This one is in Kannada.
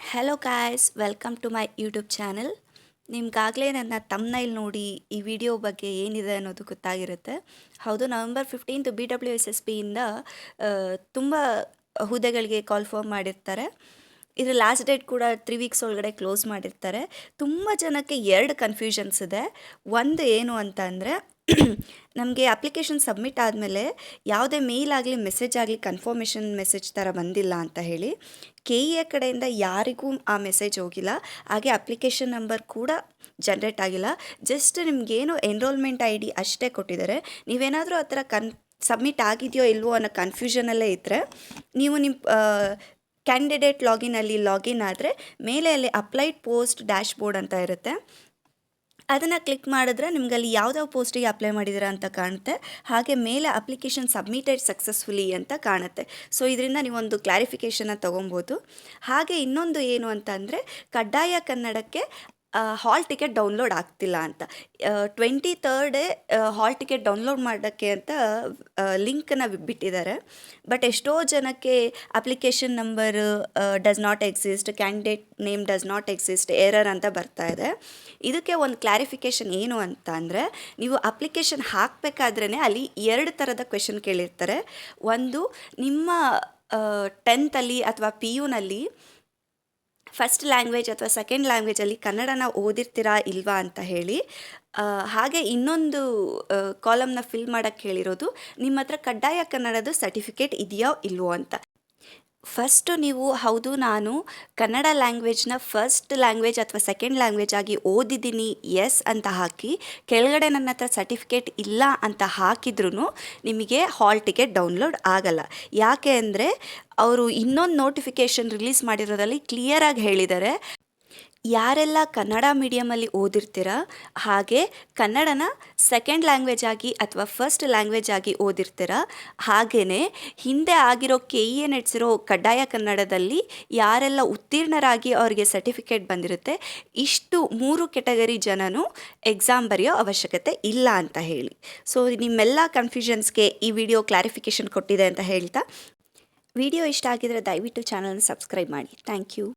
Hello guys, welcome to my YouTube channel. ನಿಮ್ಗಾಗಲೇ ನನ್ನ ತಮ್ನೈಲ್ ನೋಡಿ ಈ ವಿಡಿಯೋ ಬಗ್ಗೆ ಏನಿದೆ ಅನ್ನೋದು ಗೊತ್ತಾಗಿರುತ್ತೆ. ಹೌದು, ನವೆಂಬರ್ 15 BWSSBಯಿಂದ ತುಂಬ ಹುದ್ದೆಗಳಿಗೆ ಕಾಲ್ ಫಾರ್ಮ್ ಮಾಡಿರ್ತಾರೆ. ಇದರ ಲಾಸ್ಟ್ ಡೇಟ್ ಕೂಡ 3 ವೀಕ್ಸ್ ಒಳಗಡೆ ಕ್ಲೋಸ್ ಮಾಡಿರ್ತಾರೆ. ತುಂಬ ಜನಕ್ಕೆ 2 ಕನ್ಫ್ಯೂಷನ್ಸ್ ಇದೆ. ಒಂದು ಏನು ಅಂತ ಅಂದರೆ ನಮಗೆ ಅಪ್ಲಿಕೇಶನ್ ಸಬ್ಮಿಟ್ ಆದಮೇಲೆ ಯಾವುದೇ ಮೇಲ್ ಆಗಲಿ ಮೆಸೇಜ್ ಆಗಲಿ ಕನ್ಫರ್ಮೇಷನ್ ಮೆಸೇಜ್ ಥರ ಬಂದಿಲ್ಲ ಅಂತ ಹೇಳಿ KEA ಕಡೆಯಿಂದ ಯಾರಿಗೂ ಆ ಮೆಸೇಜ್ ಹೋಗಿಲ್ಲ. ಹಾಗೆ ಅಪ್ಲಿಕೇಶನ್ ನಂಬರ್ ಕೂಡ ಜನ್ರೇಟ್ ಆಗಿಲ್ಲ. ಜಸ್ಟ್ ನಿಮಗೇನು ಎನ್ರೋಲ್ಮೆಂಟ್ ID ಅಷ್ಟೇ ಕೊಟ್ಟಿದ್ದಾರೆ. ನೀವೇನಾದರೂ ಆ ಥರ ಸಬ್ಮಿಟ್ ಆಗಿದೆಯೋ ಇಲ್ವೋ ಅನ್ನೋ ಕನ್ಫ್ಯೂಷನಲ್ಲೇ ಇದ್ದರೆ ನೀವು ನಿಮ್ಮ ಕ್ಯಾಂಡಿಡೇಟ್ ಲಾಗಿನ್ ಆದರೆ ಮೇಲೆ ಅಲ್ಲಿ ಅಪ್ಲೈಡ್ ಪೋಸ್ಟ್ ಡ್ಯಾಶ್ ಬೋರ್ಡ್ ಅಂತ ಇರುತ್ತೆ. ಅದನ್ನು ಕ್ಲಿಕ್ ಮಾಡಿದ್ರೆ ನಿಮ್ಗೆ ಅಲ್ಲಿ ಯಾವುದಾವ ಪೋಸ್ಟಿಗೆ ಅಪ್ಲೈ ಮಾಡಿದ್ದೀರಾ ಅಂತ ಕಾಣುತ್ತೆ. ಹಾಗೆ ಮೇಲೆ ಅಪ್ಲಿಕೇಶನ್ ಸಬ್ಮಿಟೆಡ್ ಸಕ್ಸಸ್ಫುಲಿ ಅಂತ ಕಾಣುತ್ತೆ. ಸೊ ಇದರಿಂದ ನೀವೊಂದು ಕ್ಲಾರಿಫಿಕೇಷನ್ನ ತೊಗೊಬೋದು. ಹಾಗೆ ಇನ್ನೊಂದು ಏನು ಅಂತ ಅಂದರೆ ಕಡ್ಡಾಯ ಕನ್ನಡಕ್ಕೆ ಹಾಲ್ ಟಿಕೆಟ್ ಡೌನ್ಲೋಡ್ ಆಗ್ತಿಲ್ಲ ಅಂತ. 23 ಹಾಲ್ ಟಿಕೆಟ್ ಡೌನ್ಲೋಡ್ ಮಾಡೋಕ್ಕೆ ಅಂತ ಲಿಂಕನ್ನು ಬಿಟ್ಟಿದ್ದಾರೆ. ಬಟ್ ಎಷ್ಟೋ ಜನಕ್ಕೆ application number does not exist, candidate name does not exist, error ಅಂತ ಬರ್ತಾ ಇದೆ. ಇದಕ್ಕೆ ಒಂದು ಕ್ಲಾರಿಫಿಕೇಷನ್ ಏನು ಅಂತ ಅಂದರೆ, ನೀವು ಅಪ್ಲಿಕೇಶನ್ ಹಾಕಬೇಕಾದ್ರೇ ಅಲ್ಲಿ 2 ಥರದ ಕ್ವೆಶನ್ ಕೇಳಿರ್ತಾರೆ. ಒಂದು, ನಿಮ್ಮ 10th ಅಥವಾ PUನಲ್ಲಿ ಫಸ್ಟ್ ಲ್ಯಾಂಗ್ವೇಜ್ ಅಥವಾ ಸೆಕೆಂಡ್ ಲ್ಯಾಂಗ್ವೇಜಲ್ಲಿ ಕನ್ನಡನ ಓದಿರ್ತೀರಾ ಇಲ್ವಾ ಅಂತ ಹೇಳಿ. ಹಾಗೆ ಇನ್ನೊಂದು ಕಾಲಮ್ನ ಫಿಲ್ ಮಾಡೋಕ್ಕೆ ಹೇಳಿರೋದು, ನಿಮ್ಮ ಹತ್ರ ಕಡ್ಡಾಯ ಕನ್ನಡದ ಸರ್ಟಿಫಿಕೇಟ್ ಇದೆಯೋ ಇಲ್ವೋ ಅಂತ. ಫಸ್ಟು ನೀವು ಹೌದು ನಾನು ಕನ್ನಡ ಲ್ಯಾಂಗ್ವೇಜ್ನ ಫಸ್ಟ್ ಲ್ಯಾಂಗ್ವೇಜ್ ಅಥವಾ ಸೆಕೆಂಡ್ ಲ್ಯಾಂಗ್ವೇಜ್ ಆಗಿ ಓದಿದ್ದೀನಿ ಎಸ್ ಅಂತ ಹಾಕಿ, ಕೆಳಗಡೆ ನನ್ನ ಹತ್ರ ಸರ್ಟಿಫಿಕೇಟ್ ಇಲ್ಲ ಅಂತ ಹಾಕಿದ್ರೂ ನಿಮಗೆ ಹಾಲ್ ಟಿಕೆಟ್ ಡೌನ್ಲೋಡ್ ಆಗಲ್ಲ. ಯಾಕೆ ಅಂದರೆ ಅವರು ಇನ್ನೊಂದು ನೋಟಿಫಿಕೇಷನ್ ರಿಲೀಸ್ ಮಾಡಿರೋದ್ರಲ್ಲಿ ಕ್ಲಿಯರಾಗಿ ಹೇಳಿದ್ದಾರೆ, ಯಾರೆಲ್ಲ ಕನ್ನಡ ಮೀಡಿಯಮಲ್ಲಿ ಓದಿರ್ತೀರ ಹಾಗೆ ಕನ್ನಡನ ಸೆಕೆಂಡ್ ಲ್ಯಾಂಗ್ವೇಜ್ ಆಗಿ ಅಥವಾ ಫಸ್ಟ್ ಲ್ಯಾಂಗ್ವೇಜ್ ಆಗಿ ಓದಿರ್ತೀರ, ಹಾಗೆಯೇ ಹಿಂದೆ ಆಗಿರೋ KEA ನಡೆಸಿರೋ ಕಡ್ಡಾಯ ಕನ್ನಡದಲ್ಲಿ ಯಾರೆಲ್ಲ ಉತ್ತೀರ್ಣರಾಗಿ ಅವರಿಗೆ ಸರ್ಟಿಫಿಕೇಟ್ ಬಂದಿರುತ್ತೆ, ಇಷ್ಟು 3 ಕೆಟಗರಿ ಜನನೂ ಎಕ್ಸಾಮ್ ಬರೆಯೋ ಅವಶ್ಯಕತೆ ಇಲ್ಲ ಅಂತ ಹೇಳಿ. ಸೊ ನಿಮ್ಮೆಲ್ಲ ಕನ್ಫ್ಯೂಷನ್ಸ್ಗೆ ಈ ವಿಡಿಯೋ ಕ್ಲಾರಿಫಿಕೇಷನ್ ಕೊಟ್ಟಿದೆ ಅಂತ ಹೇಳ್ತಾ, ವಿಡಿಯೋ ಇಷ್ಟ ಆಗಿದರೆ ದಯವಿಟ್ಟು ಚಾನಲ್ನ ಸಬ್ಸ್ಕ್ರೈಬ್ ಮಾಡಿ. Thank you.